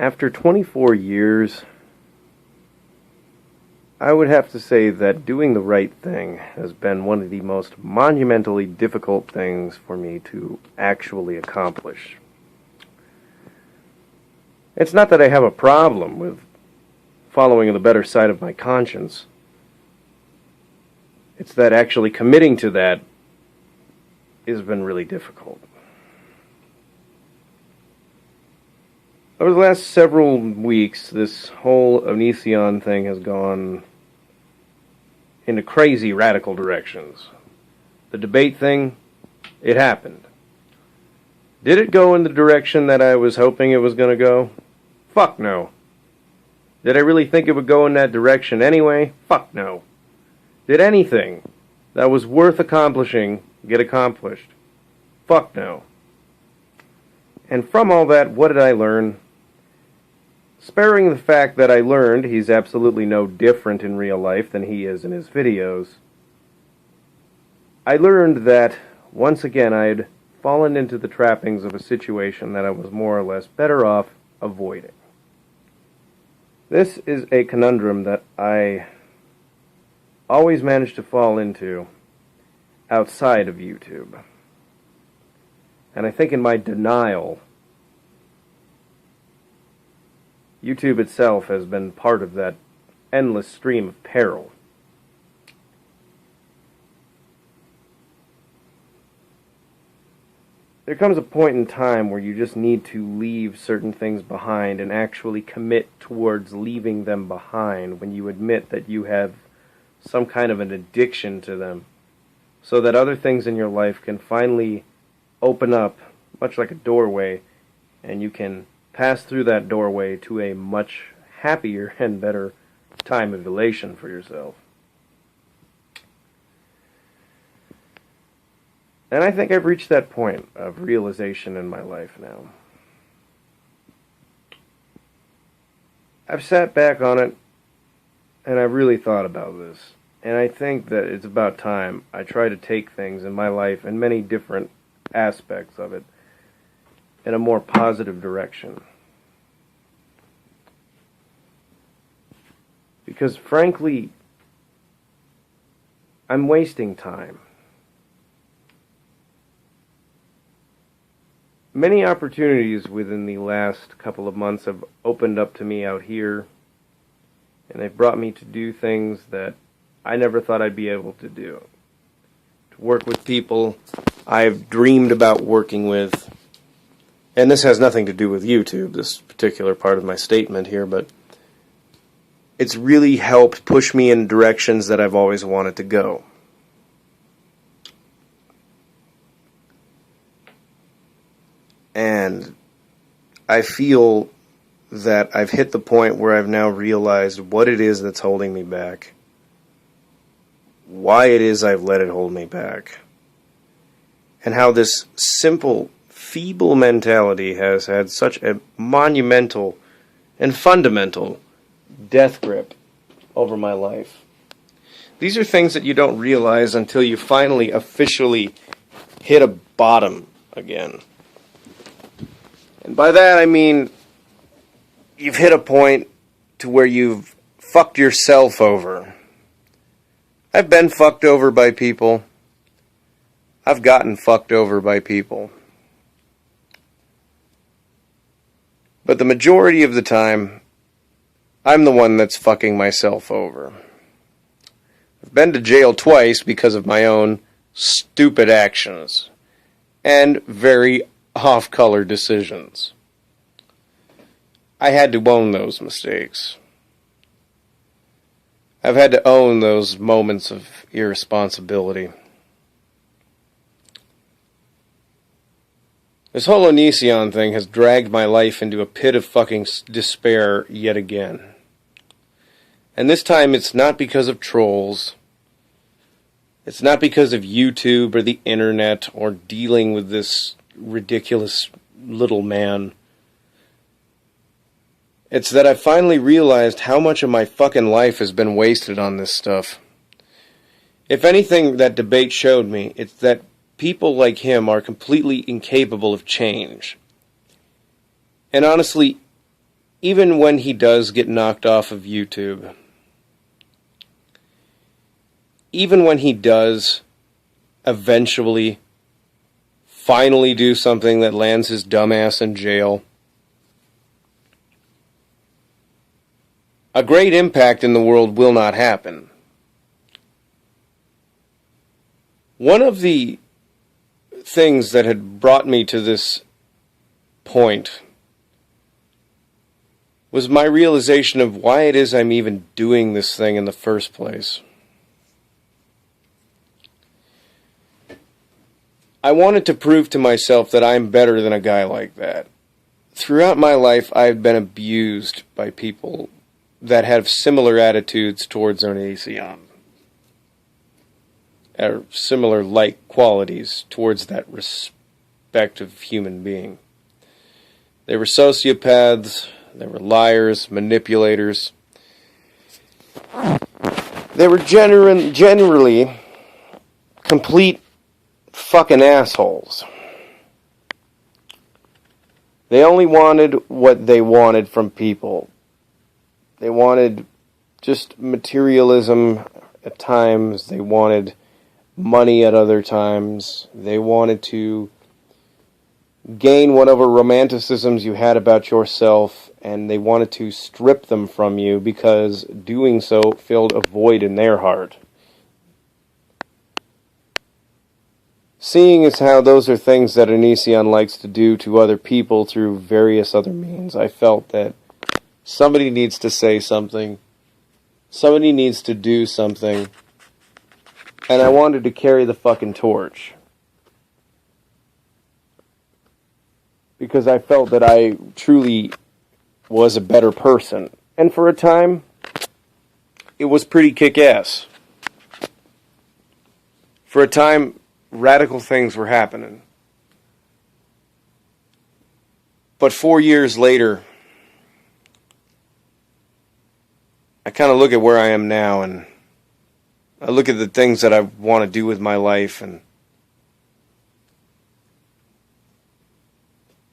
After 24 years, I would have to say that doing the right thing has been one of the most monumentally difficult things for me to actually accomplish. It's not that I have a problem with following the better side of my conscience. It's that actually committing to that has been really difficult. Over the last several weeks, this whole Onision thing has gone into crazy radical directions. The debate thing, it happened. Did it go in the direction that I was hoping it was going to go? Fuck no. Did I really think it would go in that direction anyway? Fuck no. Did anything that was worth accomplishing get accomplished? Fuck no. And from all that, what did I learn? Sparing the fact that I learned he's absolutely no different in real life than he is in his videos, I learned that, once again, I had fallen into the trappings of a situation that I was more or less better off avoiding. This is a conundrum that I always manage to fall into outside of YouTube. And I think in my denial, YouTube itself has been part of that endless stream of peril. There comes a point in time where you just need to leave certain things behind and actually commit towards leaving them behind when you admit that you have some kind of an addiction to them, so that other things in your life can finally open up, much like a doorway, and you can pass through that doorway to a much happier and better time of elation for yourself. And I think I've reached that point of realization in my life now. I've sat back on it, and I've really thought about this. And I think that it's about time I try to take things in my life and many different aspects of it in a more positive direction. Because frankly, I'm wasting time. Many opportunities within the last couple of months have opened up to me out here, and they've brought me to do things that I never thought I'd be able to do. To work with people I've dreamed about working with. And this has nothing to do with YouTube, this particular part of my statement here, but it's really helped push me in directions that I've always wanted to go. And I feel that I've hit the point where I've now realized what it is that's holding me back, why it is I've let it hold me back, and how this simple, feeble mentality has had such a monumental and fundamental death grip over my life. These are things that you don't realize until you finally officially hit a bottom again. And by that I mean you've hit a point to where you've fucked yourself over. I've been fucked over by people. I've gotten fucked over by people. But the majority of the time, I'm the one that's fucking myself over. I've been to jail twice because of my own stupid actions and very off-color decisions. I had to own those mistakes. I've had to own those moments of irresponsibility. This whole Onision thing has dragged my life into a pit of fucking despair yet again. And this time it's not because of trolls. It's not because of YouTube or the internet or dealing with this ridiculous little man. It's that I finally realized how much of my fucking life has been wasted on this stuff. If anything that debate showed me, it's that people like him are completely incapable of change. And honestly, even when he does get knocked off of YouTube, even when he does eventually finally do something that lands his dumbass in jail, a great impact in the world will not happen. One of the things that had brought me to this point was my realization of why it is I'm even doing this thing in the first place. I wanted to prove to myself that I'm better than a guy like that. Throughout my life, I've been abused by people that have similar attitudes towards Onision, or similar like qualities towards that respective human being. They were sociopaths, they were liars, manipulators. They were generally complete fucking assholes. They only wanted what they wanted from people. They wanted just materialism at times. They wanted money at other times. They wanted to gain whatever romanticisms you had about yourself, and they wanted to strip them from you because doing so filled a void in their heart. Seeing as how those are things that Onision likes to do to other people through various other means, I felt that somebody needs to say something. Somebody needs to do something. And I wanted to carry the fucking torch. Because I felt that I truly was a better person. And for a time, it was pretty kick-ass. For a time, radical things were happening. But 4 years later, I kind of look at where I am now, and I look at the things that I want to do with my life, and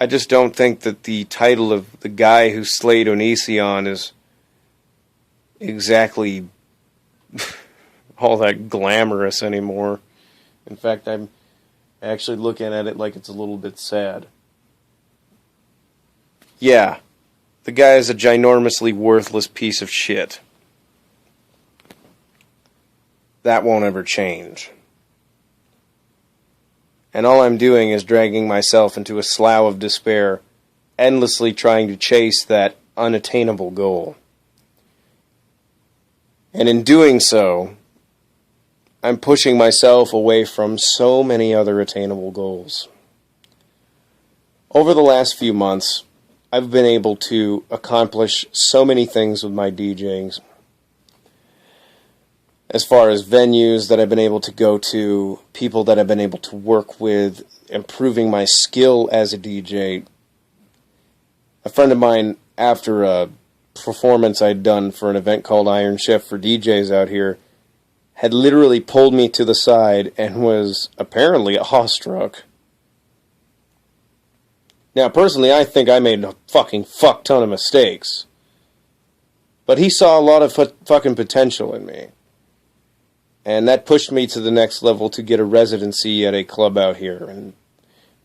I just don't think that the title of the guy who slayed Onision is exactly all that glamorous anymore. In fact, I'm actually looking at it like it's a little bit sad. Yeah, the guy is a ginormously worthless piece of shit. That won't ever change. And all I'm doing is dragging myself into a slough of despair, endlessly trying to chase that unattainable goal. And in doing so, I'm pushing myself away from so many other attainable goals. Over the last few months, I've been able to accomplish so many things with my DJing. As far as venues that I've been able to go to, people that I've been able to work with, improving my skill as a DJ. A friend of mine, after a performance I'd done for an event called Iron Chef for DJs out here, had literally pulled me to the side and was apparently awestruck. Now, personally, I think I made a fucking fuck ton of mistakes. But he saw a lot of fucking potential in me. And that pushed me to the next level to get a residency at a club out here. And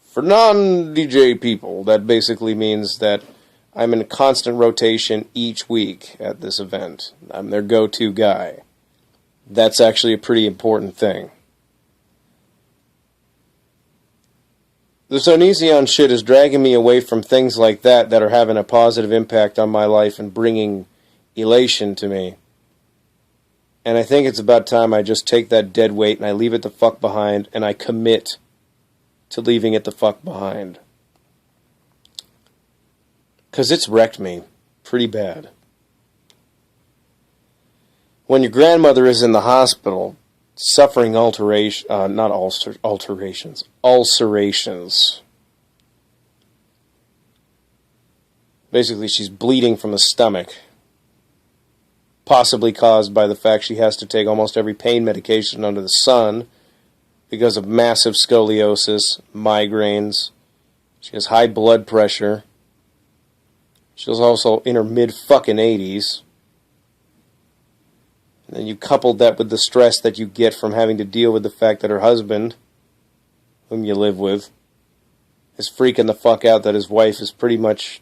for non-DJ people, that basically means that I'm in constant rotation each week at this event. I'm their go-to guy. That's actually a pretty important thing. This Onision shit is dragging me away from things like that are having a positive impact on my life and bringing elation to me. And I think it's about time I just take that dead weight and I leave it the fuck behind, and I commit to leaving it the fuck behind. 'Cause it's wrecked me pretty bad. When your grandmother is in the hospital, suffering ulcerations. Basically, she's bleeding from the stomach. Possibly caused by the fact she has to take almost every pain medication under the sun because of massive scoliosis, migraines. She has high blood pressure. She's also in her mid-fucking 80s. And then you coupled that with the stress that you get from having to deal with the fact that her husband, whom you live with, is freaking the fuck out that his wife is pretty much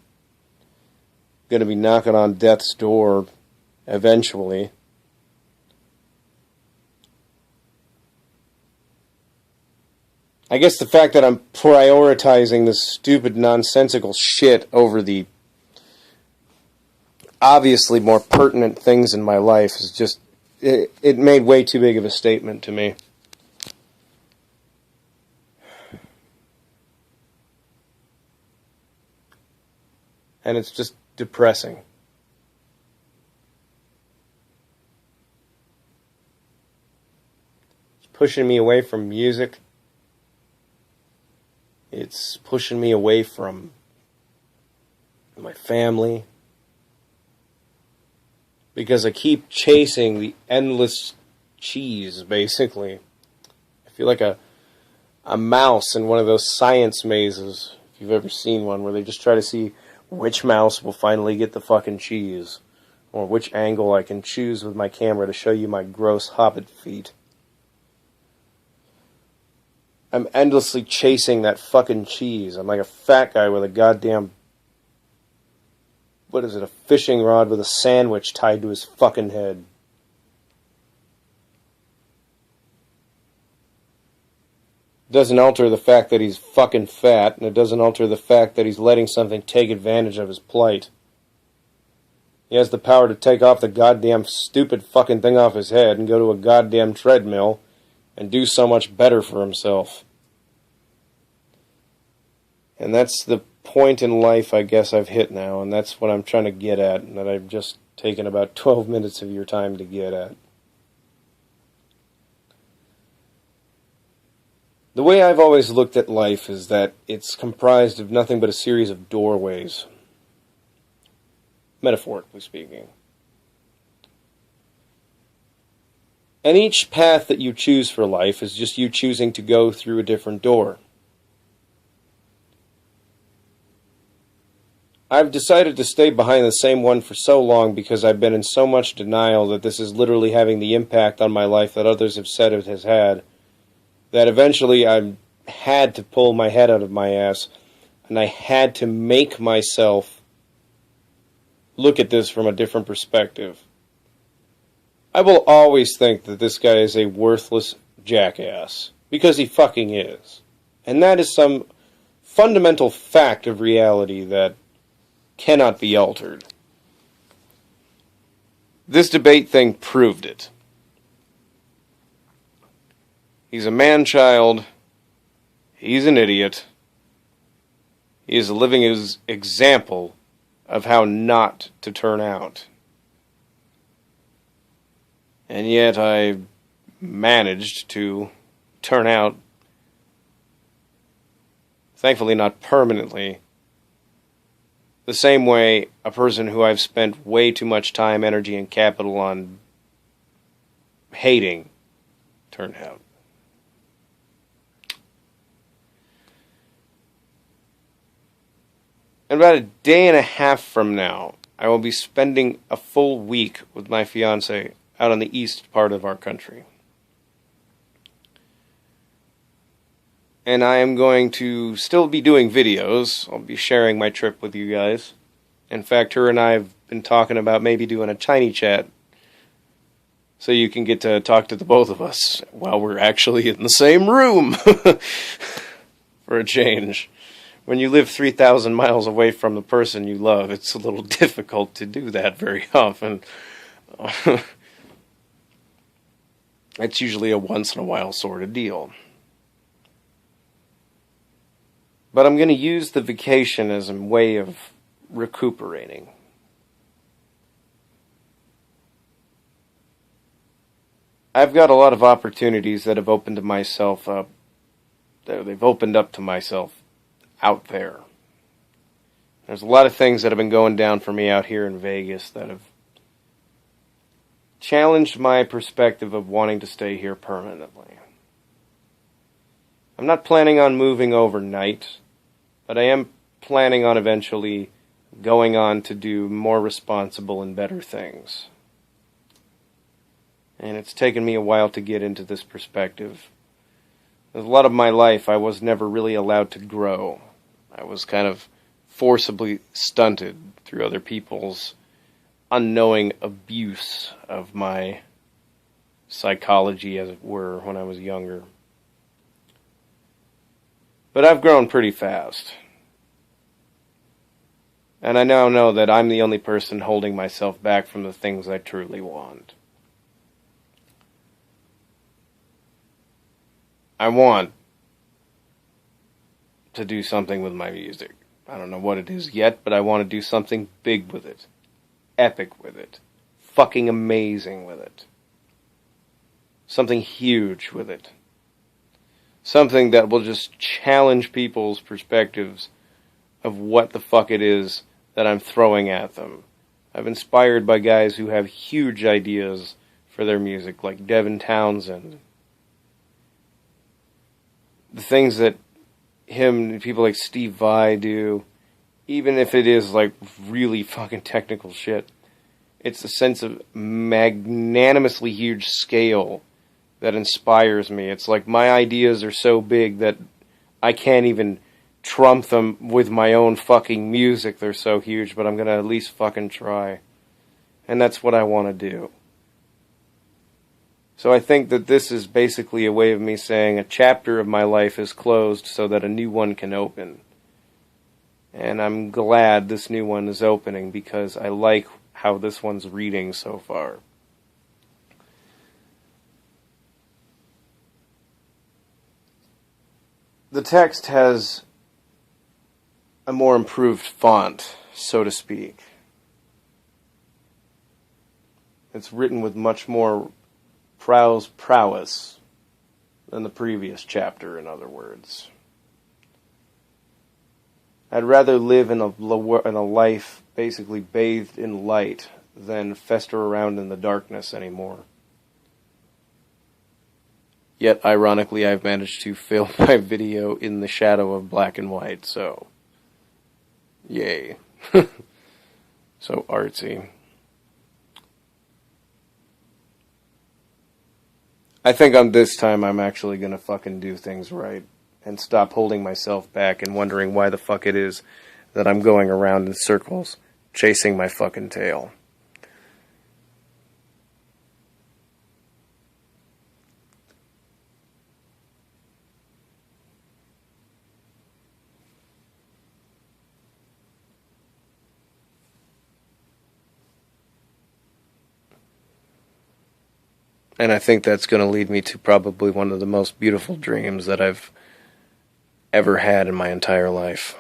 going to be knocking on death's door eventually. I guess the fact that I'm prioritizing this stupid, nonsensical shit over the obviously more pertinent things in my life is just, it made way too big of a statement to me. And it's just depressing. It's pushing me away from music. It's pushing me away from my family. Because I keep chasing the endless cheese, basically. I feel like a mouse in one of those science mazes, if you've ever seen one, where they just try to see which mouse will finally get the fucking cheese, or which angle I can choose with my camera to show you my gross hobbit feet. I'm endlessly chasing that fucking cheese. I'm like a fat guy with a goddamn, what is it, a fishing rod with a sandwich tied to his fucking head. It doesn't alter the fact that he's fucking fat, and it doesn't alter the fact that he's letting something take advantage of his plight. He has the power to take off the goddamn stupid fucking thing off his head and go to a goddamn treadmill and do so much better for himself. And that's the point in life I guess I've hit now, and that's what I'm trying to get at, and that I've just taken about 12 minutes of your time to get at. The way I've always looked at life is that it's comprised of nothing but a series of doorways, metaphorically speaking. And each path that you choose for life is just you choosing to go through a different door. I've decided to stay behind the same one for so long because I've been in so much denial that this is literally having the impact on my life that others have said it has had, that eventually I had to pull my head out of my ass, and I had to make myself look at this from a different perspective. I will always think that this guy is a worthless jackass, because he fucking is. And that is some fundamental fact of reality that cannot be altered. This debate thing proved it. He's a man-child. He's an idiot. He is a living example of how not to turn out. And yet I managed to turn out, thankfully not permanently, the same way a person who I've spent way too much time, energy, and capital on hating turned out. In about a day and a half from now, I will be spending a full week with my fiancée out on the east part of our country. And I am going to still be doing videos. I'll be sharing my trip with you guys. In fact, her and I have been talking about maybe doing a tiny chat so you can get to talk to the both of us while we're actually in the same room for a change. When you live 3,000 miles away from the person you love, it's a little difficult to do that very often. It's usually a once-in-a-while sort of deal. But I'm going to use the vacation as a way of recuperating. I've got a lot of opportunities that have opened myself up. They've opened up to myself out there. There's a lot of things that have been going down for me out here in Vegas that have challenged my perspective of wanting to stay here permanently. I'm not planning on moving overnight, but I am planning on eventually going on to do more responsible and better things. And it's taken me a while to get into this perspective. A lot of my life, I was never really allowed to grow. I was kind of forcibly stunted through other people's unknowing abuse of my psychology, as it were, when I was younger. But I've grown pretty fast. And I now know that I'm the only person holding myself back from the things I truly want. I want to do something with my music. I don't know what it is yet, but I want to do something big with it. Epic with it. Fucking amazing with it. Something huge with it. Something that will just challenge people's perspectives of what the fuck it is that I'm throwing at them. I'm inspired by guys who have huge ideas for their music, like Devin Townsend. The things that him and people like Steve Vai do, even if it is like really fucking technical shit, it's a sense of magnanimously huge scale that inspires me. It's like my ideas are so big that I can't even trump them with my own fucking music. They're so huge, but I'm gonna at least fucking try. And that's what I want to do. So I think that this is basically a way of me saying a chapter of my life is closed so that a new one can open. And I'm glad this new one is opening because I like how this one's reading so far. The text has a more improved font, so to speak. It's written with much more prowess than the previous chapter, in other words. I'd rather live in a life basically bathed in light than fester around in the darkness anymore. Yet, ironically, I've managed to film my video in the shadow of black and white, so yay. So artsy. I think on this time I'm actually gonna fucking do things right and stop holding myself back and wondering why the fuck it is that I'm going around in circles chasing my fucking tail. And I think that's going to lead me to probably one of the most beautiful dreams that I've ever had in my entire life.